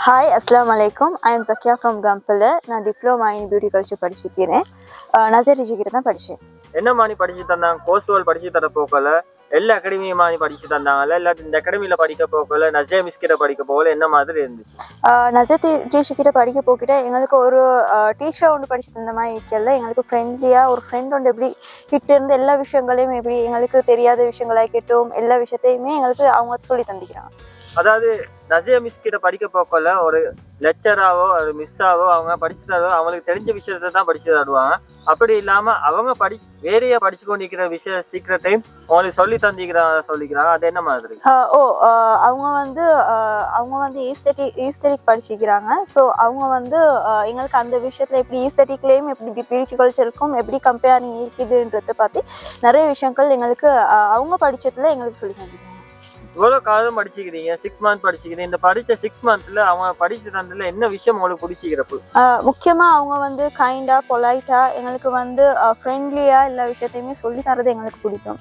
Hi, Assalamu alaikum. I am Zakia from Gampala. நான் diploma in beauty culture படிச்சிருக்கிறேன். நசர் degree தான் படிச்சேன். என்ன மாதிரி படிச்சு தந்தாங்க? கோர்ஸ்கள் படிச்சு தர போக்கல எல்லா அகாடமி மாதிரி படிச்சு தந்தாங்கல்ல, இல்லாட்டி இந்த அகாடமியில படிக்க போக்கல நஜே மிஸ்கிட்ட படிக்க போகல என்ன மாதிரி இருந்துச்சு? நசர் டீச்சர்கிட்ட படிக்க போக்கிட்ட எங்களுக்கு ஒரு டீச்சர் ஒன்று படிச்சு தந்த மாதிரி இருக்கல. எங்களுக்கு ஃப்ரெண்ட்லியாக ஒரு ஃப்ரெண்ட் ஒன்று எப்படி கிட்ட இருந்து எல்லா விஷயங்களையும் எப்படி எங்களுக்கு தெரியாத விஷயங்களை கேட்டோம், எல்லா விஷயத்தையுமே எங்களுக்கு அவங்க சொல்லி தந்திக்கிறாங்க. அதாவது நஜே மிஸ் கிட்ட படிக்க போக்கல ஒரு லெக்சராவோ ஒரு மிஸ்ஸாவோ அவங்க படிச்சுட்டாரோ அவங்களுக்கு தெரிஞ்ச விஷயத்தை தான் படிச்சு தருவாங்க. அப்படி இல்லாம அவங்க வேறையா படிச்சு கொண்டிருக்கிற விஷய சீக்கிரத்தையும் அவங்களுக்கு சொல்லி சொல்லிக்கிறாங்க. அது என்ன மாதிரி? அவங்க வந்து ஈஸ்தட்டிக் படிச்சுக்கிறாங்க. ஸோ அவங்க வந்து எங்களுக்கு அந்த விஷயத்துல எப்படி ஈஸ்தட்டிக்லேயும் எப்படி பியூட்டி கல்ச்சருக்கும் எப்படி கம்பேரிங் இருக்குதுன்றதை பார்த்து நிறைய விஷயங்கள் எங்களுக்கு அவங்க படிச்சதுல எங்களுக்கு சொல்லி தந்திருக்காங்க. இவ்வளவு காலம் படிச்சுக்கிறீங்க, 6 months படிச்சுக்கிறீங்க. இந்த படிச்ச 6 monthsல அவங்க படிச்சு தந்ததுல என்ன விஷயம் உங்களுக்கு பிடிச்சிக்கிறப்பு? முக்கியமா அவங்க வந்து கைண்டா பொலைட்டா எங்களுக்கு வந்து ஃப்ரெண்ட்லியா எல்லா விஷயத்தையுமே சொல்லி தரது எங்களுக்கு பிடிக்கும்.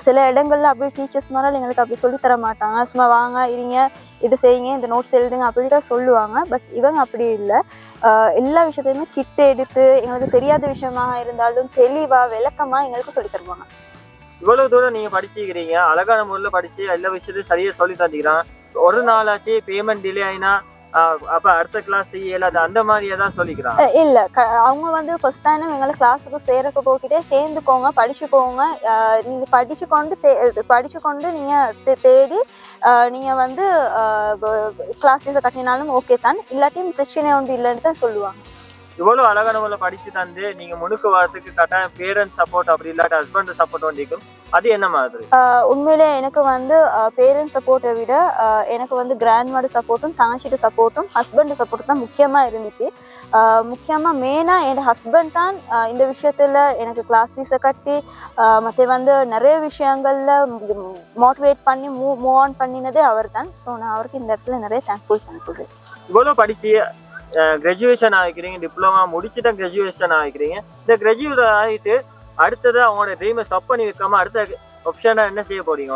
சில இடங்கள்ல அப்படி டீச்சர்ஸ் மாதிரி எங்களுக்கு அப்படி சொல்லி தர மாட்டாங்க. சும்மா வாங்க இருங்க இது செய்யுங்க இந்த நோட்ஸ் எழுதுங்க அப்படிதான் சொல்லுவாங்க. பட் இவங்க அப்படி இல்லை. எல்லா விஷயத்தையுமே கிட்ட எடுத்து எங்களுக்கு தெரியாத விஷயமாக இருந்தாலும் தெளிவா விளக்கமா எங்களுக்கு சொல்லி தருவாங்க. இவ்வளவு தூரம் நீங்க படிச்சுக்கிறீங்க, அழகான முறையில படிச்சு எல்லா விஷயத்தையும் சரியா சொல்லி தந்துக்கிறான். ஒரு நாளாச்சு பேமெண்ட் டிலே ஆயினா அப்ப அடுத்த கிளாஸ் செய்யலாது அந்த மாதிரி ஏதாவது சொல்லிக்கிறான்? இல்ல, அவங்க வந்து ஃபர்ஸ்ட் டைம் எங்களை கிளாஸுக்கு சேரக்க போக்கிட்டே சேர்ந்துக்கோங்க, படிச்சுக்கோங்க, நீங்க படிச்சுக்கொண்டு நீங்க தேடி நீங்க வந்து கிளாஸ் ஃபீஸை கட்டினாலும் ஓகே தான், இல்லாட்டியும் பிரச்சனை ஒன்று இல்லைன்னு தான் சொல்லுவாங்க. இவ்வளவு அழகான முறையில் படிச்சு தந்து நீங்க முன்னுக்கு வரதுக்கு கட்டாயம் பேரண்ட்ஸ் சப்போர்ட் அப்படி இல்லாட்டி ஹஸ்பண்ட் சப்போர்ட் வந்திருக்கும். அது என்ன மாதிரி? உண்மையிலே எனக்கு வந்து பேரண்ட்ஸ் சப்போர்ட்டை விட எனக்கு வந்து கிராண்ட்மாட சப்போர்ட்டும் தங்கச்சிட்டு சப்போர்ட்டும் ஹஸ்பண்ட் சப்போர்ட் தான் முக்கியமா இருந்துச்சு. முக்கியமா மெயினா என் ஹஸ்பண்ட் தான் இந்த விஷயத்துல எனக்கு கிளாஸ் ஃபீஸை கட்டி மற்ற வந்து நிறைய விஷயங்கள்ல மோட்டிவேட் பண்ணி மூவ் ஆன் பண்ணினதே அவர் தான். ஸோ நான் அவருக்கு இந்த இடத்துல நிறைய தேங்க்ஃபுல் பண்ணிக்கிறேன். இவ்வளவு படிச்சு கிராஜுவேஷன் ஆகிக்கிறீங்க, டிப்ளமா முடிச்சுட்டு கிராஜுவேஷன் ஆகிக்கிறீங்க. இந்த கிராஜுவேட் ஆகிட்டு அடுத்தது அவங்களோட ட்ரீமை ஸ்டாப் பண்ணி வைக்காம அடுத்த ஆப்ஷனா என்ன செய்ய போறீங்க?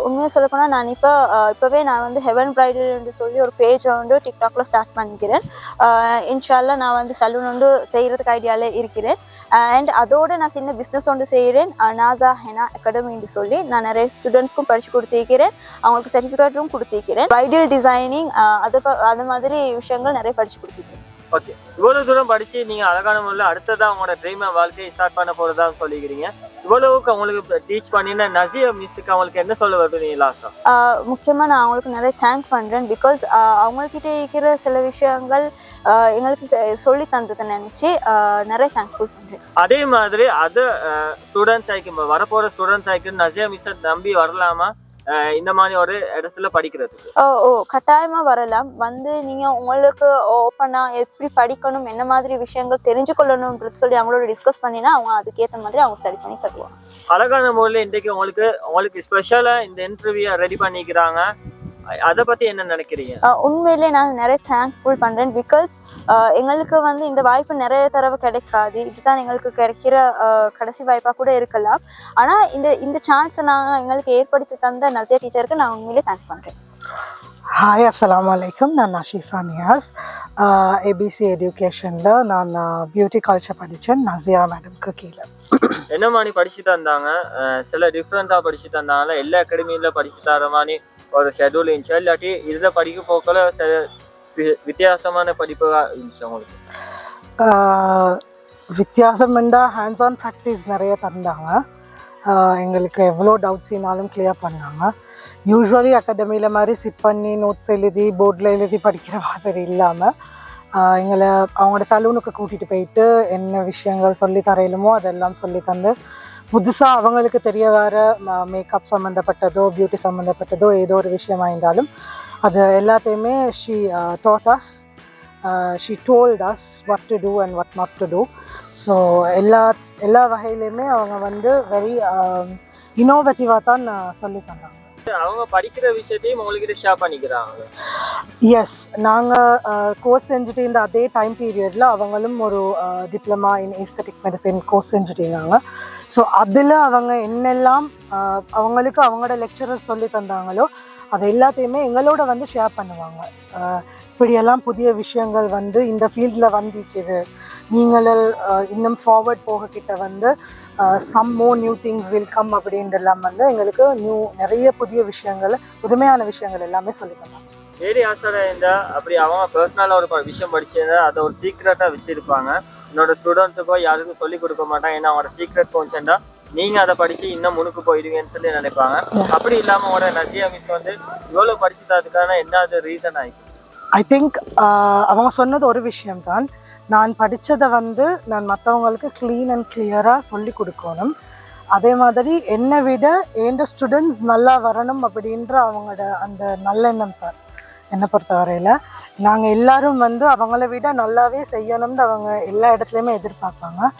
உண்மையாக சொல்ல போனால் நான் இப்போவே நான் வந்து ஹெவன் பிரைடல்னு சொல்லி ஒரு பேஜை வந்து டிக்டாக்ல ஸ்டார்ட் பண்ணிக்கிறேன். இன்ஷால்லா நான் வந்து சலூன் வந்து செய்கிறதுக்கு ஐடியாவிலே இருக்கிறேன். அண்ட் அதோடு நான் சின்ன பிஸ்னஸ் ஒன்று செய்கிறேன், நாசா ஹெனா அகாடமின்னு சொல்லி. நான் நிறைய ஸ்டூடெண்ட்ஸ்க்கும் படித்து கொடுத்திருக்கிறேன், அவங்களுக்கு சர்டிஃபிகேட்டும் கொடுத்திருக்கிறேன். பிரைடல் டிசைனிங் அது மாதிரி விஷயங்கள் நிறைய படித்து கொடுத்திருக்கிறேன். ஓகே, இவ்வளவு தூரம் படிச்சு நீங்க அழகான முறையில் அடுத்ததான் அவங்களோட ட்ரீம் வாழ்க்கையை ஸ்டார்ட் பண்ண போறதா சொல்லிக்கிறீங்க. இவ்வளவுக்கு அவங்களுக்கு டீச் பண்ணின நசியா மிஸ்ஸுக்கு அவங்களுக்கு என்ன சொல்ல வருவீங்க லாஸ்டா? முக்கியமா நான் அவங்களுக்கு நிறைய தேங்க் பண்றேன். பிகாஸ் அவங்கக்கிட்ட இருக்கிற சில விஷயங்கள் எங்களுக்கு சொல்லி தந்ததை நினைச்சு நிறைய தேங்க்ஃபுல் பண்றேன். அதே மாதிரி அது ஸ்டூடெண்ட்ஸ் ஆயிக்கும் வரப்போற ஸ்டூடெண்ட்ஸ் ஆயிக்கும் நசியா மிஸ்ஸை நம்பி வரலாமா இந்த மாதிரி ஒரு இடத்துல படிக்கிறதுக்கு? கட்டாயமா வரலாம். வந்து நீங்க உங்களுக்கு ஓப்பனா எப்படி படிக்கணும், என்ன மாதிரி விஷயங்கள் தெரிஞ்சுக்கொள்ளணும்ன்றது சொல்லி அவங்களோட டிஸ்கஸ் பண்ணினா அவங்க அதுக்கேற்ற மாதிரி அவங்க ஸ்டடி பண்ணி தருவாங்க. அழகான முறையில் இன்றைக்கு உங்களுக்கு ஸ்பெஷலா இந்த இன்டர்வியூ ரெடி பண்ணிக்கிறாங்க. அதை பத்தி என்ன நினைக்கிறீங்க? உண்மையிலே நான் நிறைய தேங்க்ஃபுல் பண்றேன். பிகாஸ் எங்களுக்கு வந்து இந்த வாய்ப்பு நிறைய தடவை கிடைக்காது. இதுதான் எங்களுக்கு கிடைக்கிற கடைசி வாய்ப்பா கூட இருக்கலாம். ஆனா இந்த சான்ஸை நான் எங்களுக்கு ஏற்படுத்தி தந்த நசியா டீச்சருக்கு நான் உண்மையிலே தேங்க்ஸ் பண்றேன். ஹாய், அஸ்ஸலாமு அலைக்கும். நான் நஷீஃபா நியாஸ். ஏபிசி எஜுகேஷன்ல நான் பியூட்டி கல்ச்சர் படித்தேன் நசியா மேடம்க்கு கீழே. என்ன மாதிரி படிச்சு தந்தாங்க? சில டிஃப்ரெண்டா படிச்சு தந்தாங்க, எல்லா அகாடமியில படிச்சு தர மாதிரி ஒரு ஷெட்யூல் இருந்துச்சு, இல்லாட்டி இதுல படிக்க போக்கல வித்தியாசமான படிப்பாக இருந்துச்சு உங்களுக்கு? வித்தியாசம் இருந்தால் ஹேண்ட்ஸ் ஆன் ப்ராக்டிஸ் நிறைய தந்தாங்க. எங்களுக்கு எவ்வளோ டவுட்ஸ்னாலும் கிளியர் பண்ணாங்க. யூஸ்வலி அகாடமியில் மாதிரி சிட் பண்ணி நோட்ஸ் எழுதி போர்டில் எழுதி படிக்கிற மாதிரி இல்லாமல் எங்களை அவங்களோட சலூனுக்கு கூட்டிகிட்டு போயிட்டு என்ன விஷயங்கள் சொல்லி தரையிலுமோ அதெல்லாம் சொல்லி தந்து புதுசாக அவங்களுக்கு தெரிய வர மேக்கப் சம்மந்தப்பட்டதோ பியூட்டி சம்மந்தப்பட்டதோ ஏதோ ஒரு விஷயமா இருந்தாலும் அது எல்லாத்தையுமே she taught us, she told us what to do and what not to do. So எல்லா வகையிலையுமே அவங்க வந்து வெரி இன்னோவேட்டிவாக தான் சொல்லி தந்தாங்க. அவங்க படிக்கிற விஷயத்தையும் உங்களுக்கு ஷேர் பண்ணிக்கிறாங்க. எஸ், நாங்கள் கோர்ஸ் செஞ்சுட்டு இருந்த அதே டைம் பீரியடில் அவங்களும் ஒரு diploma in aesthetic medicine course செஞ்சுட்டு இருந்தாங்க. ஸோ அதில் அவங்க என்னெல்லாம் அவங்களுக்கு அவங்களோட லெக்சரர் சொல்லி தந்தாங்களோ அது எல்லாத்தையுமே எங்களோட வந்து ஷேர் பண்ணுவாங்க. இப்படியெல்லாம் புதிய விஷயங்கள் வந்து இந்த ஃபீல்டில் வந்திருக்குது, நீங்களும் இன்னும் ஃபார்வர்ட் போகக்கிட்ட வந்து some more new things will come அப்படின்றலாம் வந்து எங்களுக்கு நிறைய புதிய விஷயங்கள், புதுமையான விஷயங்கள் எல்லாமே சொல்லி தந்தாங்க. வேறு ஆசிரியர் இருந்தா அப்படி அவங்க பர்சனலாக ஒரு விஷயம் படிச்சிருந்தா அதை ஒரு சீக்ரெட்டாக வச்சிருப்பாங்க, என்னோட ஸ்டூடெண்ட்ஸுக்கோ யாருக்கும் சொல்லிக் கொடுக்க மாட்டாங்க, ஏன்னா அவங்களோட சீக்ரெட் கொஞ்சம்டா நீங்கள் அதை படித்து இன்னும் முன்னுக்கு போயிடுவீங்கன்னு சொல்லி நினைப்பாங்க. அப்படி இல்லாமல் அவங்களோட நசியா மிஸ் வந்து இவ்வளோ படிச்சுட்டதுக்கான என்ன ரீசன் ஆயிடுச்சு? ஐ திங்க் அவங்க சொன்னது ஒரு விஷயம்தான், நான் படித்ததை வந்து நான் மற்றவங்களுக்கு க்ளீன் அண்ட் கிளியராக சொல்லி கொடுக்கணும். அதே மாதிரி என்னை விட எந்த ஸ்டூடெண்ட்ஸ் நல்லா வரணும் அப்படின்ற அவங்களோட அந்த நல்லெண்ணம் சார். என்னை பொறுத்தவரையில் நாங்கள் எல்லாரும் வந்து அவங்கள விட நல்லாவே செய்யணும்னு அவங்க எல்லா இடத்துலையுமே எதிர்பார்ப்பாங்க.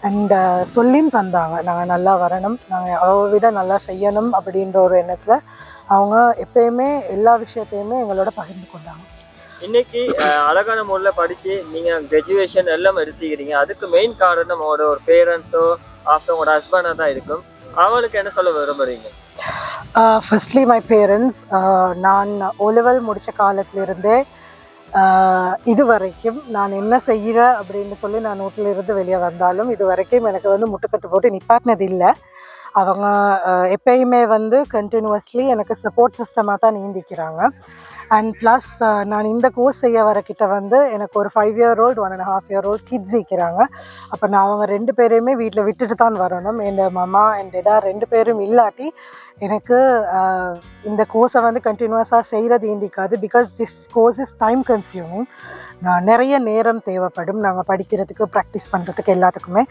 அண்ட் சொல்லியும் தந்தாங்க, நாங்கள் நல்லா வரணும், நாங்கள் அவளை விட நல்லா செய்யணும் அப்படின்ற ஒரு எண்ணத்தில் அவங்க எப்பயுமே எல்லா விஷயத்தையுமே எங்களோட பகிர்ந்து கொண்டாங்க. இன்னைக்கு அழகான முறையில் படித்து நீங்கள் கிராஜுவேஷன் எல்லாம் எடுத்துக்கிறீங்க, அதுக்கு மெயின் காரணம் ஒரு பேரண்ட்ஸோ ஆஃப்டர் உங்களோட ஹஸ்பண்டாக தான் இருக்கும். அவங்களுக்கு என்ன சொல்ல விரும்புகிறீங்க? Firstly my parents. நான் ஓலெவல் முடித்த காலத்திலிருந்தே இது வரைக்கும் நான் என்ன செய்கிறேன் அப்படின்னு சொல்லி நான் வீட்டிலிருந்து வெளியே வந்தாலும் இது வரைக்கும் எனக்கு வந்து முட்டுக்கட்டு போட்டு நிப்பாட்டினது இல்லை. அவங்க எப்பயுமே வந்து கண்டினியூஸ்லி எனக்கு சப்போர்ட் சிஸ்டமாக தான் நீந்திக்கிறாங்க. அண்ட் ப்ளஸ் நான் இந்த கோர்ஸ் செய்ய வரக்கிட்ட வந்து எனக்கு ஒரு 5 year old 1.5 year old kids இருக்கிறாங்க. அப்போ நான் அவங்க 2 பேரையுமே வீட்டில் விட்டுட்டு தான் வரணும். என் மாமா என் டேடா 2 பேரும் இல்லாட்டி எனக்கு இந்த கோர்ஸை வந்து கண்டினியூஸாக செய்கிறது இண்டிக்காது. Because this course is time consuming. நிறைய நேரம் தேவைப்படும் நாங்கள் படிக்கிறதுக்கு, ப்ராக்டிஸ் பண்ணுறதுக்கு, எல்லாத்துக்குமே.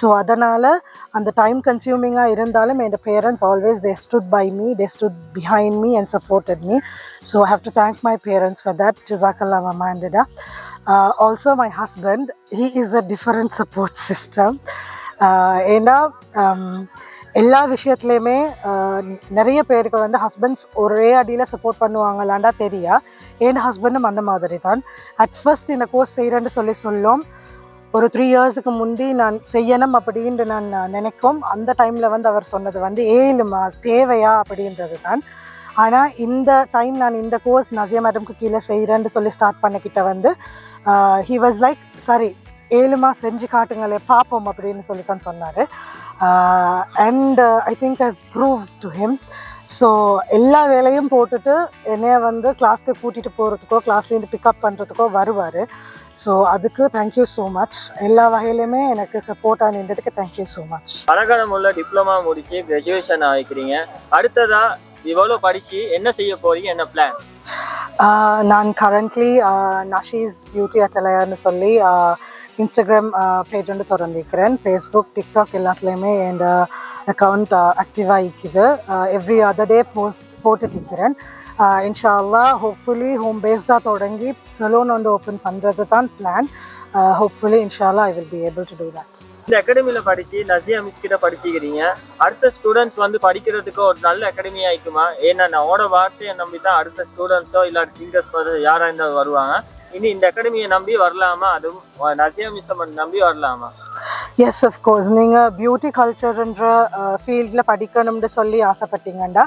ஸோ அதனால் அந்த டைம் கன்சியூமிங்காக இருந்தாலும் என் parents always they stood by me, they stood behind me and supported me. So I have to thank my parents for that. Jazakallah mama and dada. Also my husband, he is a different support system. ஏன்னா எல்லா விஷயத்துலையுமே நிறைய பேருக்கு வந்து husbands ஒரே அடியில் support பண்ணுவாங்களாண்டா தெரியா. என் ஹஸ்பண்டும் அந்த மாதிரி தான். அட் ஃபர்ஸ்ட் இந்த கோர்ஸ் செய்கிறேன்னு சொல்லும் ஒரு 3 yearsக்கு முந்தி நான் செய்யணும் அப்படின்ட்டு நான் நினைக்கும். அந்த டைமில் வந்து அவர் சொன்னது வந்து 7 தேவையா அப்படின்றது தான். ஆனால் இந்த டைம் நான் இந்த கோர்ஸ் நசியா மேடம்க்கு கீழே செய்கிறேன்னு சொல்லி ஸ்டார்ட் பண்ணிக்கிட்ட வந்து ஹி வாஸ் லைக், சரி 7 செஞ்சு காட்டுங்களே பார்ப்போம் அப்படின்னு சொல்லி தான் சொன்னார். And I think I prove to him. So எல்லா வேலையும் போட்டுட்டு என்னைய வந்து கிளாஸ்க்கு கூட்டிகிட்டு போகிறதுக்கோ கிளாஸ்லேருந்து பிக்கப் பண்ணுறதுக்கோ வருவார். ஸோ அதுக்கு தேங்க்யூ ஸோ மச். எல்லா வகையிலுமே எனக்கு சப்போர்ட்டாக நின்றதுக்கு தேங்க்யூ ஸோ மச். அழகான முறையில் டிப்ளமா முடிச்சு கிராஜுவேஷன் ஆகிக்கிறீங்க. அடுத்ததா இவ்வளோ படித்து என்ன செய்ய போறீங்க, என்ன பிளான்? நான் கரண்ட்லி நஷீஸ் பியூட்டி அட்டலையர்னு சொல்லி இன்ஸ்டாகிராம் பேஜ் வந்து திறந்திருக்கிறேன். ஃபேஸ்புக், டிக்டாக் எல்லாத்துலேயுமே என் அக்கௌண்ட் ஆக்டிவாக இருக்குது. எவ்ரி அதர் டே போட்டுட்டு இருக்கிறேன். இன்ஷா அல்லாஹ் ஹோப்ஃபுல்லி ஹோம் பேஸ்டாக தொடங்கி சலூன் வந்து ஓப்பன் பண்ணுறது தான் பிளான். ஹோப்ஃபுல்லி இன்ஷா அல்லாஹ் I will be able to do that. இந்த அகாடமியில் படித்து நசியா மிஸ் கிட்ட படிச்சுக்கிறீங்க. அடுத்த ஸ்டூடெண்ட்ஸ் வந்து படிக்கிறதுக்கு ஒரு நல்ல அகாடமி ஆயிக்குமா? ஏன்னா என்னோட வார்த்தையை நம்பி தான் அடுத்த ஸ்டூடெண்ட்ஸோ இல்லாட்டி சிங்கர்ஸ் யாராக இருந்தாலும் வருவாங்க. இனி இந்த அகாடமியை நம்பி வரலாமா? அதுவும் நசியா மிஸ் நம்பி வரலாமா? Yes, of course. நீங்கள் பியூட்டி கல்ச்சர்ன்ற ஃபீல்டில் படிக்கணும்னு சொல்லி ஆசைப்பட்டீங்கன்னா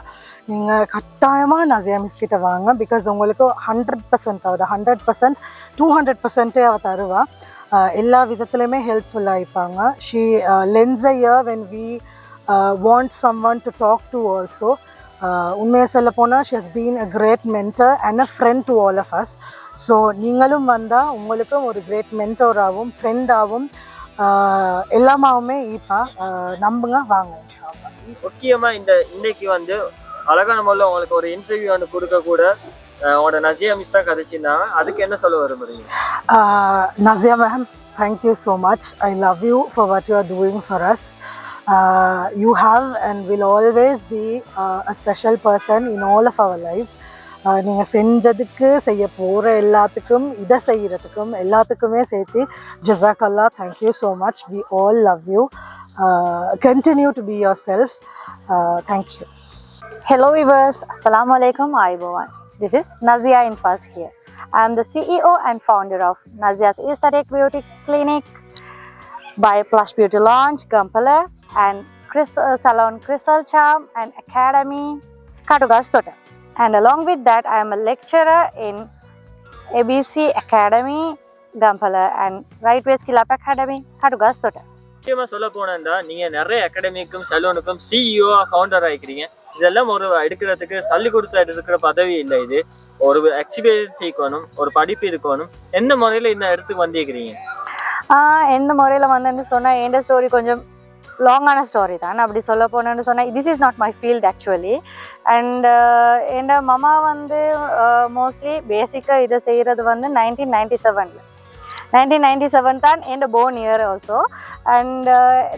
நீங்கள் கட்டாயமாக நசியா மிஸ் கிட்ட வாங்க. பிகாஸ் உங்களுக்கு 100% ஆகுது, 100% 200% அவள் தருவா. எல்லா விதத்துலையுமே ஹெல்ப்ஃபுல்லாக இருப்பாங்க. She lends a ear when we want some one to talk to also. உண்மையை சொல்ல போனால் she has been a great mentor and a friend to all of us. So நீங்களும் வந்தால் உங்களுக்கும் ஒரு கிரேட் மென்டராகவும் ஃப்ரெண்டாகவும் எல்லாமாவுமே ஈப்பா. நம்புங்க, வாங்க. முக்கியமாக இன்னைக்கு வந்து அழகான முறையில் உங்களுக்கு ஒரு இன்டர்வியூ வந்து கொடுக்க கூட உங்களோட நசியா மிஸ் தான் கதைச்சிருந்தாங்க. அதுக்கு என்ன சொல்ல விரும்புறீங்க? Nazia ma'am, thank you so much. I love you for what you are doing for us. You have and will always be a special person in all of our lives. நீங்கள் செஞ்சதுக்கு, செய்ய போகிற எல்லாத்துக்கும், இதை செய்கிறதுக்கும் எல்லாத்துக்குமே சேர்த்து ஜஸாக்கல்லா. Thank you so much. We all love you. Continue to be yourself. Thank you. Hello viewers, Assalamu alaikum, Aibowan. This is Nazia Infas here. I am the CEO and founder of Nazia's Aesthetic Beauty Clinic by Plush Beauty Lounge, Gampala, and Salon Crystal Charm and Academy, Katugas Tota. and along with that I am a lecturer in ABC Academy Gampala and Right Way Skill Up Academy Kadugastota. முக்கியமா சொல்ல போனா நீங்க நிறைய அகாடமிக்கும் சலூனுக்கும் CEO founder ஆயிக்கிறீங்க. இதெல்லாம் ஒரு எடுக்கிறதுக்கு தள்ளி கொடுத்து எடுக்கிற பதவி இல்லை. இது ஒரு எக்ஸ்பீரியன்ஸ் இருக்கணும், ஒரு படிப்பு இருக்கணும். எந்த முறையில இந்த இடத்துக்கு வந்திருக்கிறீங்க? எந்த முறையில் வந்துன்னு சொன்னால் எந்த ஸ்டோரி கொஞ்சம் லாங்கான ஸ்டோரி தான். அப்படி சொல்ல போனேன்னு சொன்னால் this is not my field actually. And என் மாமா வந்து மோஸ்ட்லி பேசிக்காக இதை செய்கிறது வந்து 1997 தான் என் போர்ன் இயர் ஆல்சோ. அண்ட்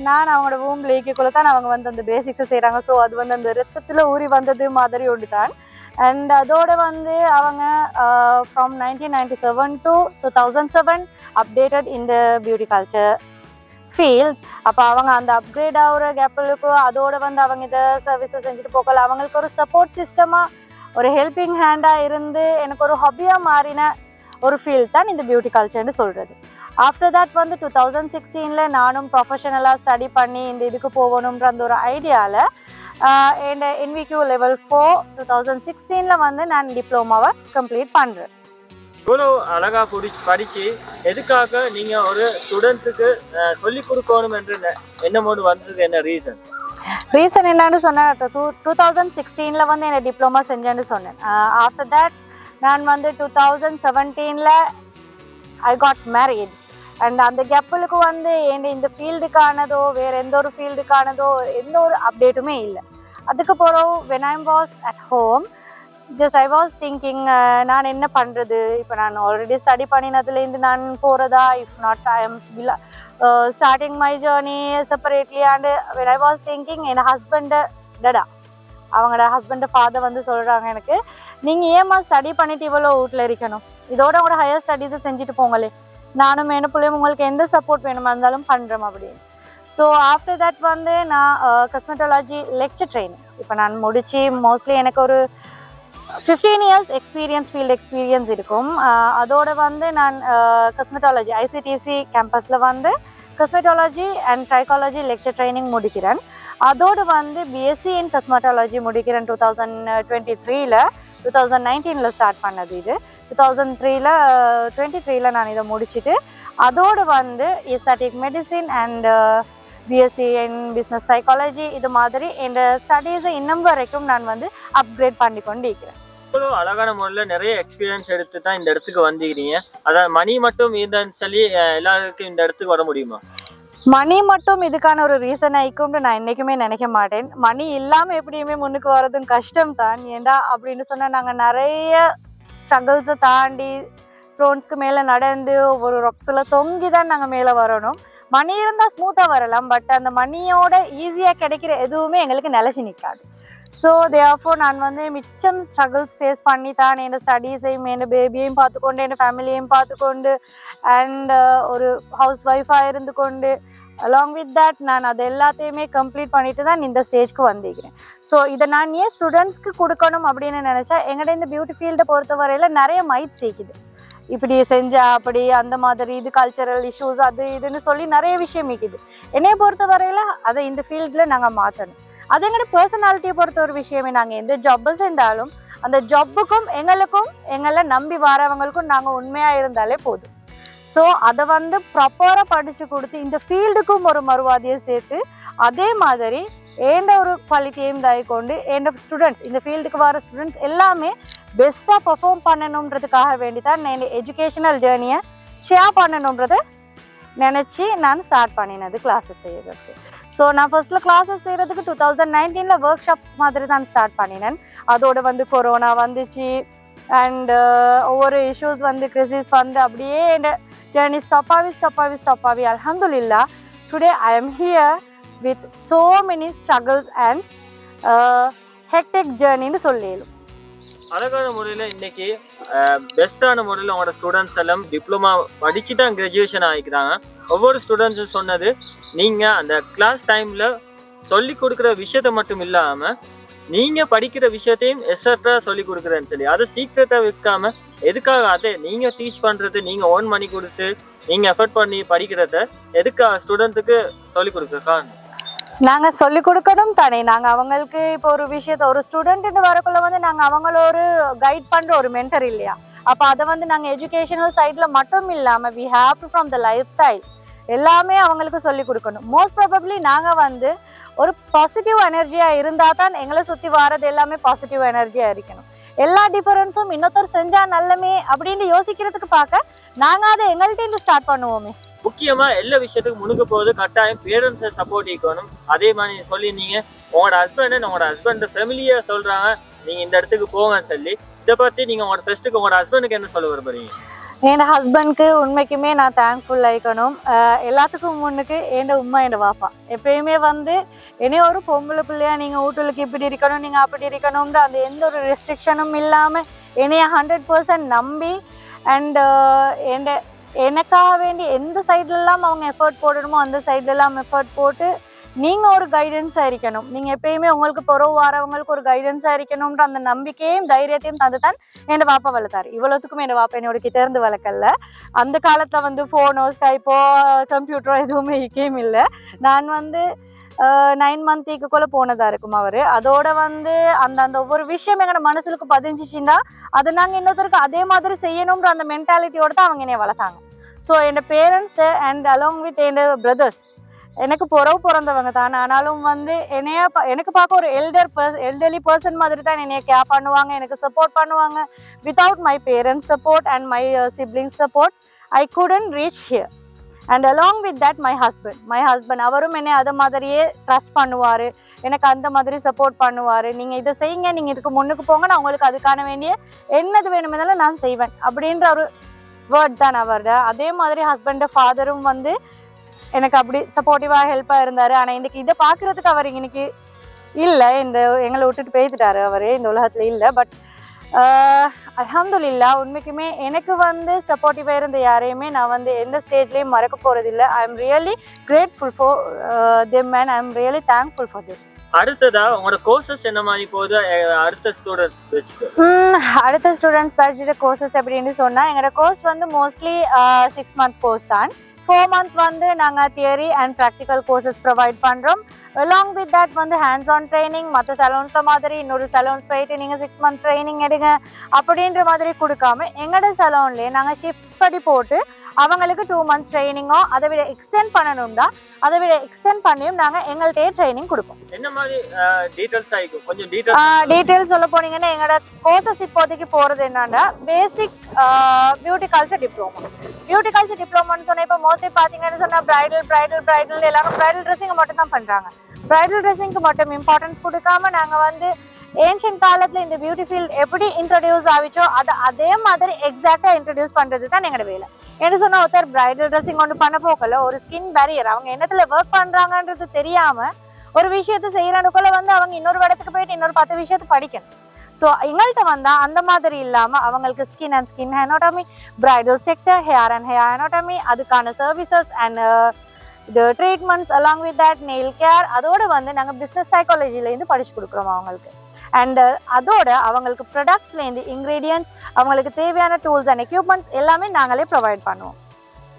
நான் அவங்களோட ரூம் லேக்குள்ளே தான் அவங்க வந்து அந்த பேசிக்ஸை செய்கிறாங்க. ஸோ அது வந்து அந்த ரத்தத்தில் ஊறி வந்தது மாதிரி ஒன்று தான். அண்ட் அதோட வந்து அவங்க ஃப்ரம் 1997 to 2007 அப்டேட்டட் இந்த பியூட்டி கல்ச்சர் ஃபீல்ட். அப்போ அவங்க அந்த அப்கிரேட் ஆகிற கேப்பிலுக்கு அதோட வந்து அவங்க இதை சர்வீஸை செஞ்சுட்டு போகல. அவங்களுக்கு ஒரு சப்போர்ட் சிஸ்டமாக ஒரு ஹெல்பிங் ஹேண்டாக இருந்து எனக்கு ஒரு ஹாபியாக மாறின ஒரு ஃபீல்ட் தான் இந்த பியூட்டி கல்ச்சர்னு சொல்கிறது. ஆஃப்டர் தட் வந்து 2016 நானும் ப்ரொஃபஷனலாக ஸ்டடி பண்ணி இந்த இதுக்கு போகணுன்ற அந்த ஒரு ஐடியாவில் என் NVQ level 4 2016 வந்து நான் டிப்ளோமாவை கம்ப்ளீட் பண்ணுறேன். இவ்வளோ அழகாக படித்து எதுக்காக நீங்கள் ஒரு ஸ்டூடெண்ட்ஸுக்கு சொல்லிக் கொடுக்கணும் என்று என்னமோடு வந்தது? என்ன ரீசன் என்னன்னு சொன்னேன். 2016 வந்து என்னை டிப்ளமா செஞ்சேன்னு சொன்னேன். ஆஃப்டர் தட் நான் வந்து 2017 ஐ காட் மேரிட். அண்ட் அந்த கேப்புளுக்கு வந்து இந்த ஃபீல்டுக்கானதோ வேறு எந்த ஒரு ஃபீல்டுக்கானதோ எந்த ஒரு அப்டேட்டுமே இல்லை. அதுக்கு பிறகு when I was at home just I was thinking நான் என்ன பண்ணுறது, இப்போ நான் ஆல்ரெடி ஸ்டடி பண்ணினதுலேருந்து நான் போகிறதா, if not I am starting my journey separately. And when I was thinking N husband டடா அவங்களோட ஹஸ்பண்ட் ஃபாதர் வந்து சொல்கிறாங்க எனக்கு, நீங்கள் ஏமா ஸ்டடி பண்ணிவிட்டு இவ்வளோ வீட்டில் இருக்கணும், இதோட உங்களோட ஹையர் ஸ்டடீஸை செஞ்சுட்டு போங்களே, நானும் என்ன பிள்ளையும் உங்களுக்கு எந்த சப்போர்ட் வேணுமா இருந்தாலும் பண்ணுறோம் அப்படின்னு. ஸோ ஆஃப்டர் தட் வந்து நான் கஸ்மெட்டாலஜி லெக்சர் ட்ரைனிங் இப்போ நான் முடித்து மோஸ்ட்லி எனக்கு ஒரு 15 years ஃபீல்டு எக்ஸ்பீரியன்ஸ் இருக்கும். அதோடு வந்து நான் கஸ்மெட்டாலஜி ICTC கேம்பஸில் வந்து கஸ்மெட்டாலஜி அண்ட் ட்ரைகாலஜி லெக்சர் ட்ரைனிங் முடிக்கிறேன். அதோடு வந்து BSc இன் கஸ்மெட்டாலஜி முடிக்கிறேன் 2023 2019 ஸ்டார்ட் பண்ணது. இது 2023 நான் இதை முடிச்சுட்டு அதோடு வந்து aesthetic medicine and BSc in business psychology இது மாதிரி இந்த ஸ்டடீஸை இன்னும் வரைக்கும் நான் வந்து அப்கிரேட் பண்ணி கொண்டு இருக்கிறேன். இவ்வளோ அழகான முறையில் நிறைய எக்ஸ்பீரியன்ஸ் எடுத்து தான் இந்த இடத்துக்கு வந்திருக்கிறீங்க. அதாவது மணி மட்டும் இதுன்னு சொல்லி எல்லாருக்கும் இந்த இடத்துக்கு வர முடியுமா? மணி மட்டும் இதுக்கான ஒரு ரீசன் ஆயிக்கும்னு நான் என்றைக்குமே நினைக்க மாட்டேன். மணி இல்லாமல் எப்படியுமே முன்னுக்கு வர்றதும் கஷ்டம் தான். ஏண்டா அப்படின்னு சொன்னால் நாங்கள் நிறைய ஸ்ட்ரகிள்ஸை தாண்டி த்ரோன்ஸ்க்கு மேலே நடந்து ஒரு ராக்ஸில் தொங்கி தான் நாங்கள் மேலே வரணும். மணி இருந்தால் ஸ்மூத்தாக வரலாம், பட் அந்த மணியோட ஈஸியாக கிடைக்கிற எதுவுமே எங்களுக்கு நிலச்சி நிற்காது. ஸோ தேர்ஃபோர் நான் வந்து மிச்சம் ஸ்ட்ரகிள்ஸ் ஃபேஸ் பண்ணி தான் என் ஸ்டடீஸையும் என் பேபியையும் பார்த்துக்கொண்டு என் ஃபேமிலியையும் பார்த்துக்கொண்டு அண்ட் ஒரு ஹவுஸ் ஒய்ஃபாக இருந்து கொண்டு அலாங் வித் தட் நான் அது எல்லாத்தையுமே கம்ப்ளீட் பண்ணிட்டு தான் இந்த ஸ்டேஜ்க்கு வந்திருக்கிறேன். ஸோ இதை நான் ஏன் ஸ்டூடெண்ட்ஸ்க்கு கொடுக்கணும் அப்படின்னு நினச்சா, எங்கள்ட இந்த பியூட்டி ஃபீல்டை பொறுத்த வரையில் நிறைய மைட் சேர்க்குது. இப்படி செஞ்சா அப்படி அந்த மாதிரி இது கல்ச்சரல் இஷ்யூஸ் அது இதுன்னு சொல்லி நிறைய விஷயம் இருக்குது. என்னையை பொறுத்த வரையில் அதை இந்த ஃபீல்டில் நாங்கள் மாற்றணும். அது எங்களோட பர்சனாலிட்டியை பொறுத்த ஒரு விஷயமே. நாங்கள் எந்த ஜாப்பை செஞ்சாலும் அந்த ஜாப்புக்கும் எங்களுக்கும் எங்களை நம்பி வரவங்களுக்கும் நாங்கள் உண்மையாக இருந்தாலே போதும். ஸோ அதை வந்து ப்ராப்பராக படித்து கொடுத்து இந்த ஃபீல்டுக்கும் ஒரு மறுவாதியை சேர்த்து அதே மாதிரி ஏண்ட ஒரு குவாலிட்டியையும் தாய்க்கொண்டு என் ஸ்டூடெண்ட்ஸ் இந்த ஃபீல்டுக்கு வர ஸ்டூடெண்ட்ஸ் எல்லாமே பெஸ்ட்டாக பர்ஃபார்ம் பண்ணணுன்றதுக்காக வேண்டி தான் நான் எஜுகேஷனல் ஜேர்னியை ஷேர் பண்ணணுன்றதை நினச்சி நான் ஸ்டார்ட் பண்ணினது கிளாஸஸ் செய்கிறதுக்கு. ஸோ நான் ஃபர்ஸ்ட்டில் கிளாஸஸ் செய்கிறதுக்கு 2019 ஒர்க் ஷாப்ஸ் மாதிரி தான் ஸ்டார்ட் பண்ணினேன். அதோடு வந்து கொரோனா வந்துச்சு அண்ட் ஒவ்வொரு இஷ்யூஸ் வந்து கிரிசிஸ் வந்து அப்படியே என் ஜேர்னி ஸ்டாப் ஆகி அல்ஹம்துலில்லாஹ் today I am here with so many struggles and hectic ஜேர்னின்னு சொல்லிடும். அழகான முறையில் இன்னைக்கு பெஸ்ட்டான முறையில் அவங்களோட ஸ்டூடெண்ட்ஸ் எல்லாம் டிப்ளமா படிச்சு தான் கிராஜுவேஷன் ஆகிக்கிறாங்க. ஒவ்வொரு ஸ்டூடெண்ட்ஸும் சொன்னது, நீங்கள் அந்த கிளாஸ் டைமில் சொல்லி கொடுக்குற விஷயத்த மட்டும் இல்லாமல் நீங்கள் படிக்கிற விஷயத்தையும் எக்ஸட்ரா சொல்லி கொடுக்குறேன்னு சொல்லி அதை சீக்கிரட்டாக விற்காமல் எதுக்காக அதை நீங்கள் டீச் பண்ணுறது, நீங்கள் ஓன் பண்ணி கொடுத்து நீங்கள் எஃபர்ட் பண்ணி படிக்கிறத எதுக்காக ஸ்டூடெண்ட்டுக்கு சொல்லி கொடுக்குற காரணம்? நாங்க சொல்லி கொடுக்கணும் தானே. நாங்க அவங்களுக்கு இப்போ ஒரு விஷயத்த ஒரு ஸ்டூடெண்ட் வரக்குள்ள வந்து நாங்க அவங்கள ஒரு கைட் பண்ற ஒரு மென்டர் இல்லையா. அப்ப அதை வந்து நாங்க எஜுகேஷனல் சைட்ல மட்டும் இல்லாம we have to from the life style எல்லாமே அவங்களுக்கு சொல்லி கொடுக்கணும். மோஸ்ட் ப்ராபப்ளி நாங்க வந்து ஒரு பாசிட்டிவ் எனர்ஜியா இருந்தா தான் எங்களை சுத்தி வாரது எல்லாமே பாசிட்டிவ் எனர்ஜியா இருக்கணும். எல்லா டிஃபரன்ஸும் இன்னொருத்தர் செஞ்சா நல்லமே அப்படின்னு யோசிக்கிறதுக்கு பார்க்க நாங்க அதை எங்கள்கிட்ட இருந்து ஸ்டார்ட் பண்ணுவோமே. முக்கியமா எல்லா விஷயத்துக்கும் முன்னுக்கு போகுது கட்டாயம் பேரண்ட்ஸை சப்போர்ட் இருக்கணும். அதே மாதிரி சொல்லியிருந்தீங்க உங்களோட ஹஸ்பண்ட் ஃபேமிலியா சொல்றாங்க நீங்க இந்த இடத்துக்கு போங்கன்னு சொல்லி. இதை பத்தி நீங்க உங்களோட ஃபர்ஸ்ட்டுக்கு உங்களோட ஹஸ்பண்டுக்கு என்ன சொல்ல விரும்புறீங்க? என் ஹஸ்பண்ட்க்கு உண்மைக்குமே நான் தேங்க்ஃபுல் ஆயிக்கணும். எல்லாத்துக்கும் முன்னுக்கு என் உம்மா என் வாப்பா எப்பயுமே வந்து என்னைய ஒரு பொம்பளை பிள்ளையா நீங்கள் வீட்டுக்கு இப்படி இருக்கணும் நீங்கள் அப்படி இருக்கணும்ன்ற அந்த எந்த ஒரு ரெஸ்ட்ரிக்ஷனும் இல்லாமல் என்னைய 100% நம்பி அண்ட் எனக்காக வேண்டி எந்த சைட்லலாம் அவங்க எஃபர்ட் போடணுமோ அந்த சைட்லலாம் எஃபர்ட் போட்டு நீங்கள் ஒரு கைடன்ஸாக இருக்கணும். நீங்கள் எப்பயுமே உங்களுக்கு புறவு வரவங்களுக்கு ஒரு கைடன்ஸாக இருக்கணும்ன்ற அந்த நம்பிக்கையும் தைரியத்தையும் தந்து தான் என் வாப்பா வளர்த்தாரு. இவ்வளோத்துக்கும் என் வாப்பா என்னோட கிட்ட இருந்து வளர்க்கல. அந்த காலத்தில் வந்து ஃபோனோ ஸ்கைப்போ கம்ப்யூட்டரோ எதுவுமே இருக்கேயும் இல்லை. நான் வந்து 9 மந்த்துக்குள்ளே போனதாக இருக்கும் அவர். அதோட வந்து அந்த ஒவ்வொரு விஷயம் எங்களோட மனசுக்கு பதிஞ்சிச்சுன்னா அதை நாங்கள் இன்னொருத்தருக்கு அதே மாதிரி செய்யணுன்ற அந்த மென்டாலிட்டியோட தான் அவங்க என்னைய வளர்த்தாங்க. So N parents and along with N brothers எனக்கு பிறந்தவங்க தான். ஆனாலும் வந்து எனக்கு பார்க்க ஒரு எல்டர்லி பர்சன் மாதிரி தான் என்னைய கேர் பண்ணுவாங்க, எனக்கு சப்போர்ட் பண்ணுவாங்க. Without my parents support and my siblings support I couldn't reach here. And along with that my husband அவரும் என்னை அதை மாதிரியே ட்ரஸ்ட் பண்ணுவார், எனக்கு அந்த மாதிரி சப்போர்ட் பண்ணுவார். நீங்கள் இதை செய்யுங்க, நீங்கள் இதுக்கு முன்னுக்கு போங்க, நான் உங்களுக்கு அதுக்கான வேண்டிய என்னது வேணுமெனாலும் நான் செய்வேன் அப்படின்ற ஒரு வேர்ட் தான் அவரோட. அதே மாதிரி ஹஸ்பண்ட் ஃபாதரும் வந்து எனக்கு அப்படி சப்போர்ட்டிவாக ஹெல்ப்பாக இருந்தார். ஆனால் இன்றைக்கி இதை பார்க்குறதுக்கு அவர் இன்னைக்கு இல்லை, எங்களை விட்டுட்டு போய்த்துட்டாரு அவர், இந்த உலகத்தில் இல்லை. பட் அல்ஹம்துலில்லாஹ் உண்மைக்குமே எனக்கு வந்து சப்போர்ட்டிவாக இருந்த யாரையுமே நான் வந்து எந்த ஸ்டேஜ்லேயும் மறக்க போகிறதில்லை. I am really grateful for them and I am really thankful for them. அடுத்ததா உங்களோட கோர்சஸ் என்ன மாதிரி போகுது? அடுத்த ஸ்டூடெண்ட்ஸ் படிச்சுட்டு கோர்சஸ் அப்படின்னு சொன்னால் எங்களோட கோர்ஸ் வந்து மோஸ்ட்லி 6 month கோர்ஸ் தான். 4 month வந்து நாங்கள் theory and practical courses provide பண்ணுறோம். அலாங் வித் தட் வந்து ஹேண்ட்ஸ் ஆன் ட்ரைனிங் மற்ற சலூன்ஸில் மாதிரி இன்னொரு சலூன்ஸ் போயிட்டு நீங்கள் 6 month ட்ரைனிங் எடுங்க அப்படின்ற மாதிரி கொடுக்காம எங்களோட சலூன்லேயே நாங்கள் ஷிஃப்ட்ஸ் படி போட்டு அவங்களுக்கு 2 month ட்ரைனிங்கோ அதை விட எக்ஸ்டெண்ட் பண்ணணும்னா அதை விட எக்ஸ்டெண்ட் பண்ணியும் நாங்கள் எங்கள்கிட்டயே ட்ரைனிங் கொடுப்போம். என்ன மாதிரி டீட்டெயில்ஸ் சொல்ல போனீங்கன்னா எங்களோட கோர்சஸ் இப்போதைக்கு போகிறது என்னன்னா பேசிக் பியூட்டி கல்ச்சர் டிப்ளமோன்னு சொன்னால் இப்போ மோஸ்ட்லி பார்த்தீங்கன்னு சொன்னால் பிரைடல் எல்லாரும் பிரைடல் ட்ரெஸ்ஸிங்கை மட்டும் தான் பண்ணுறாங்க. பிரைடல் ட்ரெஸ்ஸிங்க்கு மட்டும் இம்பார்ட்டன்ஸ் கொடுக்காம நாங்கள் வந்து ஏன்ஷியன் காலத்தில் இந்த பியூட்டி ஃபீல்ட் எப்படி இன்ட்ரடியூஸ் ஆகிச்சோ அதை அதே மாதிரி எக்ஸாக்டாக இன்ட்ரடியூஸ் பண்ணுறது தான் எங்களோட வேலை. என்ன சொன்னால் ஒருத்தர் பிரைடல் ட்ரெஸ்ஸிங் ஒன்று பண்ண போக்கல ஒரு ஸ்கின் பேரியர் அவங்க என்னத்தில் ஒர்க் பண்ணுறாங்கன்றது தெரியாமல் ஒரு விஷயத்தை செய்கிறானுக்குள்ள வந்து அவங்க இன்னொரு இடத்துக்கு போயிட்டு இன்னொரு 10 விஷயத்தை படிக்கணும். ஸோ எங்கள்கிட்ட வந்தால் அந்த மாதிரி இல்லாமல் அவங்களுக்கு skin and skin anatomy, bridal sector, hair and hair anatomy, அதுக்கான சர்வீசஸ் அண்ட் இது treatments along with that nail care, அதோடு வந்து நாங்கள் பிஸ்னஸ் சைக்காலஜிலேருந்து படித்து கொடுக்குறோம் அவங்களுக்கு. அண்ட் அதோட அவங்களுக்கு ப்ராடக்ட்ஸ்லேருந்து இன்க்ரீடியன்ட்ஸ் அவங்களுக்கு தேவையான டூல்ஸ் அண்ட் எக்யூப்மெண்ட்ஸ் எல்லாமே நாங்களே ப்ரொவைட் பண்ணுவோம்.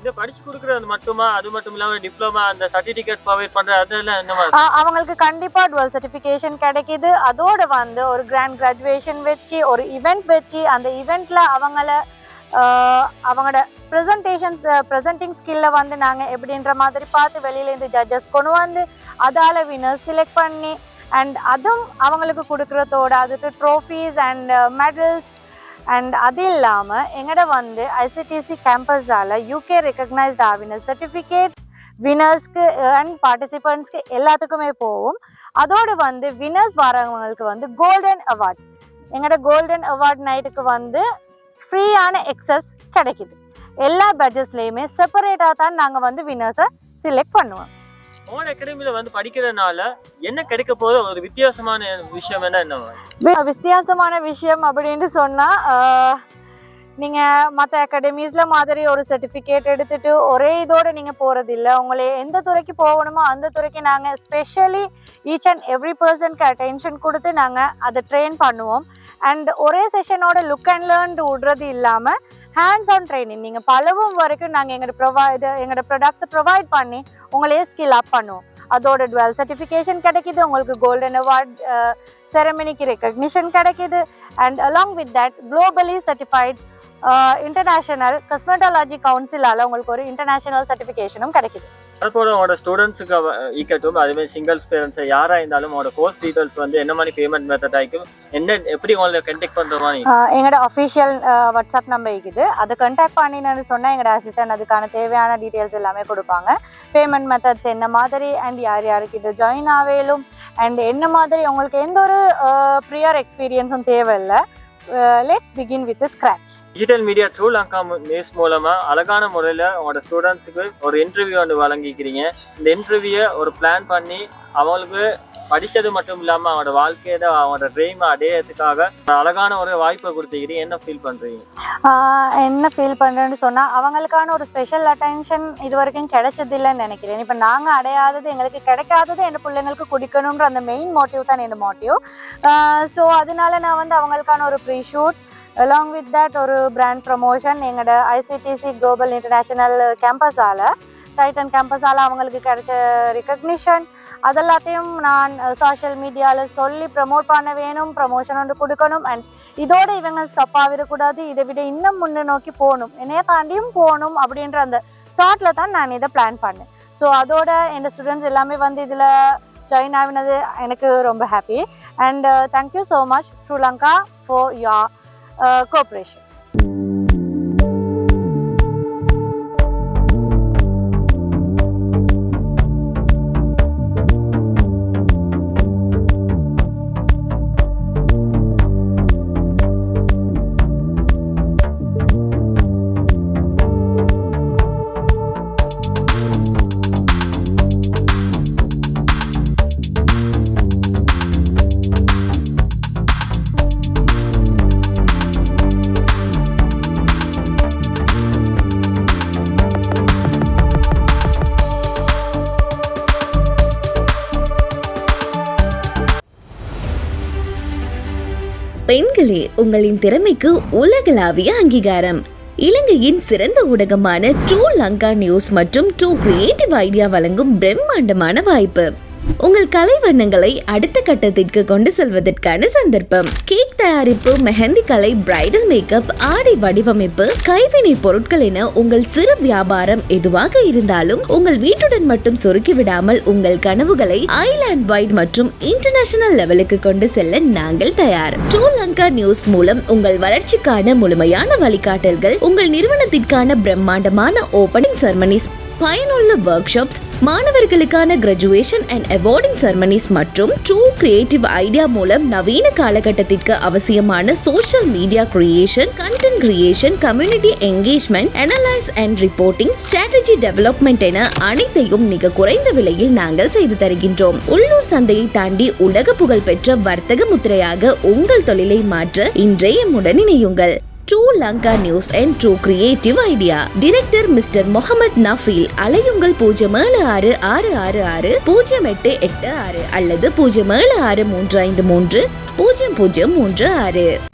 இதை படிச்சு கொடுக்குறது மட்டுமா? அது மட்டும் இல்லாமல் டிப்ளமா அந்த சர்டிஃபிகேட் ப்ரொவைட் பண்ணுறது அதெல்லாம் என்ன மாதிரி? அவங்களுக்கு கண்டிப்பாக டுவெல் சர்டிஃபிகேஷன் கிடைக்கிது. அதோட வந்து ஒரு கிராண்ட் கிராஜுவேஷன் வச்சு ஒரு ஈவெண்ட் வச்சு அந்த ஈவெண்ட்டில் அவங்களோட ப்ரெசன்டிங் ஸ்கில்லை வந்து நாங்கள் எப்படின்ற மாதிரி பார்த்து வெளியிலேருந்து ஜட்ஜஸ் கொண்டு வந்து அதால் வினர்ஸ் செலக்ட் பண்ணி அண்ட் அதுவும் அவங்களுக்கு கொடுக்குறதோட அதுக்கு ட்ரோஃபீஸ் அண்ட் மெடல்ஸ் அண்ட் அது இல்லாமல் எங்கள்ட வந்து ஐசிடிசி கேம்பஸால் யூகே ரெக்கக்னைஸ்ட் ஆகின சர்டிஃபிகேட்ஸ் வினர்ஸ்க்கு அண்ட் பார்ட்டிசிபெண்ட்ஸ்க்கு எல்லாத்துக்குமே போகும். அதோடு வந்து வினர்ஸ் வரவங்களுக்கு வந்து கோல்டன் அவார்ட் எங்கள்ட கோல்டன் அவார்ட் நைட்டுக்கு வந்து ஃப்ரீயான எக்ஸஸ் கிடைக்குது. எல்லா பேட்சஸ்லேயுமே செப்பரேட்டாக தான் நாங்கள் வந்து வினர்ஸை செலக்ட் பண்ணுவோம். உங்களோட அகாடமியில வந்து படிக்கிறதுனால என்ன கிடைக்க போது ஒரு வித்தியாசமான விஷயம் என்ன? வித்தியாசமான விஷயம் அப்படின்னு சொன்னால் நீங்கள் மற்ற அகாடமிஸில் மாதிரி ஒரு சர்டிஃபிகேட் எடுத்துகிட்டு ஒரே இதோடு நீங்கள் போகிறதில்ல. உங்களை எந்த துறைக்கு போகணுமோ அந்த துறைக்கு நாங்கள் ஸ்பெஷலி ஈச் அண்ட் எவ்ரி பர்சனுக்கு அட்டென்ஷன் கொடுத்து நாங்கள் அதை ட்ரெயின் பண்ணுவோம். அண்ட் ஒரே செஷனோட லுக் அண்ட் லேர்ன் விடுறது இல்லாமல் ஹேண்ட்ஸ் ஆன் ட்ரைனிங் நீங்கள் பலவும் வரைக்கும் நாங்கள் எங்களோட ப்ரொடக்ட்ஸை ப்ரொவைட் பண்ணி உங்களையே ஸ்கில் அப் பண்ணுவோம். அதோட டுவெல் சர்டிஃபிகேஷன் கிடைக்குது, உங்களுக்கு கோல்டன் அவார்ட் செரமனிக்கு ரெக்கக்னிஷன் கிடைக்குது. And along with that globally certified international cosmetology கவுன்சிலால் உங்களுக்கு ஒரு இன்டர்நேஷனல் சர்டிஃபிகேஷனும் கிடைக்குது. அதுபோல உங்களோட ஸ்டூடெண்ட்ஸுக்கு ஈக்கட்டும் அதேமாதிரி சிங்கிள்ஸ் பேரண்ட்ஸ் யாராக இருந்தாலும் உங்களோட கோர்ஸ் டீட்டெயில்ஸ் வந்து என்ன மாதிரி பேமெண்ட் மெத்தட் ஆகிக்கும், என்ன எப்படி உங்களை கண்டெக்ட் பண்ணுற மாதிரி? எங்களோட அஃபிஷியல் வாட்ஸ்அப் நம்பர் இருக்குது, அதை கண்டாக்ட் பண்ணினு சொன்னால் எங்களோட அசிஸ்டன்ட் அதுக்கான தேவையான டீட்டெயில்ஸ் எல்லாமே கொடுப்பாங்க. பேமெண்ட் மெத்தட்ஸ் என்ன மாதிரி அண்ட் யார் யாருக்கு இது ஜாயின் ஆவேலும் அண்ட் என்ன மாதிரி உங்களுக்கு எந்த ஒரு ப்ரியர் எக்ஸ்பீரியன்ஸும் தேவையில்லை. Let's begin with the scratch. Digital media true Lanka news மூலமா அழகான முறையில் உங்களோட ஸ்டூடெண்ட்ஸுக்கு ஒரு இன்டர்வியூ வந்து வழங்கிக்கிறீங்க. இந்த இன்டர்வியூவை ஒரு பிளான் பண்ணி அவங்களுக்கு படித்தது மட்டும் இல்லாமல் அவனோட வாழ்க்கையில அவனோட ட்ரீமை அடையிறதுக்காக அழகான ஒரு வாய்ப்பை கொடுத்துக்கிறீங்க. என்ன ஃபீல் பண்ணுறீங்க? என்ன ஃபீல் பண்ணுறேன்னு சொன்னால் அவங்களுக்கான ஒரு ஸ்பெஷல் அட்டென்ஷன் இது வரைக்கும் கிடைச்சதில்லைன்னு நினைக்கிறேன். இப்போ நாங்கள் அடையாதது எங்களுக்கு கிடைக்காதது என் பிள்ளைங்களுக்கு குடிக்கணுன்ற அந்த மெயின் மோட்டிவ் தான் இந்த மோட்டிவ். ஸோ அதனால நான் வந்து அவங்களுக்கான ஒரு pre shoot along with that ஒரு பிராண்ட் ப்ரமோஷன் எங்களோட ஐசிடிசி குளோபல் இன்டர்நேஷனல் கேம்பஸால் டைட்டன் கேம்பஸால் அவங்களுக்கு கிடைச்ச ரெக்கக்னிஷன் அதெல்லாத்தையும் நான் சோஷியல் மீடியாவில் சொல்லி ப்ரமோட் பண்ண வேணும், ப்ரமோஷன் வந்து கொடுக்கணும். அண்ட் இதோட இவங்க ஸ்டாப் ஆகிடக்கூடாது, இதை விட இன்னும் முன்னே நோக்கி போகணும், என்னைய தாண்டியும் போகணும் அப்படின்ற அந்த தாட்டில் தான் நான் இதை பிளான் பண்ணேன். ஸோ அதோட என் ஸ்டூடெண்ட்ஸ் எல்லாமே வந்து இதில் ஜாயின் ஆகினது எனக்கு ரொம்ப happy. And thank you so much true Lanka for your cooperation. பெண்களே, உங்களின் திறமைக்கு உலகளாவிய அங்கீகாரம். இலங்கையின் சிறந்த ஊடகமான ட்ரூ லங்கா நியூஸ் மற்றும் ட்ரூ கிரியேட்டிவ் ஐடியா வழங்கும் பிரம்மாண்டமான வாய்ப்பு. உங்கள் கலை வண்ணங்களை அடுத்த கட்டத்திற்கு கொண்டு செல்வதற்கான சந்தர்ப்பம். கேக் தயாரிப்பு, மெஹந்தி கலை, பிரைடல் மேக்கப், ஆடை வடிவமைப்பு, கைவினை பொருட்கள் என உங்கள் சிறு வியாபாரம் எதுவாக இருந்தாலும் உங்கள் வீட்டுடன் மட்டும் சொருக்கி விடாமல் உங்கள் கனவுகளை ஐலாண்ட் வைட் மற்றும் இன்டர்நேஷனல் லெவலுக்கு கொண்டு செல்ல நாங்கள் தயார். ட்ரூ லங்கா நியூஸ் மூலம் உங்கள் வளர்ச்சிக்கான முழுமையான வழிகாட்டல்கள், உங்கள் நிறுவனத்திற்கான பிரம்மாண்டமான ஓபனிங் செரமனிஸ், பயனுள்ள ஒர்க் ஷாப்ஸ், மாணவர்களுக்கான கிராஜுவேஷன் அண்ட் அவார்டிங் செரமனிஸ் மற்றும் ட்ரூ கிரியேட்டிவ் ஐடியா மூலம் நவீன காலகட்டத்திற்கு அவசியமான social media creation, content creation, community engagement, analyse and reporting, strategy development என அனைத்தையும் மிக குறைந்த விலையில் நாங்கள் செய்து தருகின்றோம். உள்ளூர் சந்தையை தாண்டி உலக புகழ் பெற்ற வர்த்தக முத்திரையாக உங்கள் தொழிலை மாற்ற இன்றைய உடன் இணையுங்கள். True Lanka news and true creative idea. Director mister Mohamed Nafeel. அலையுங்கள் 0766660886 அல்லது 0763530036.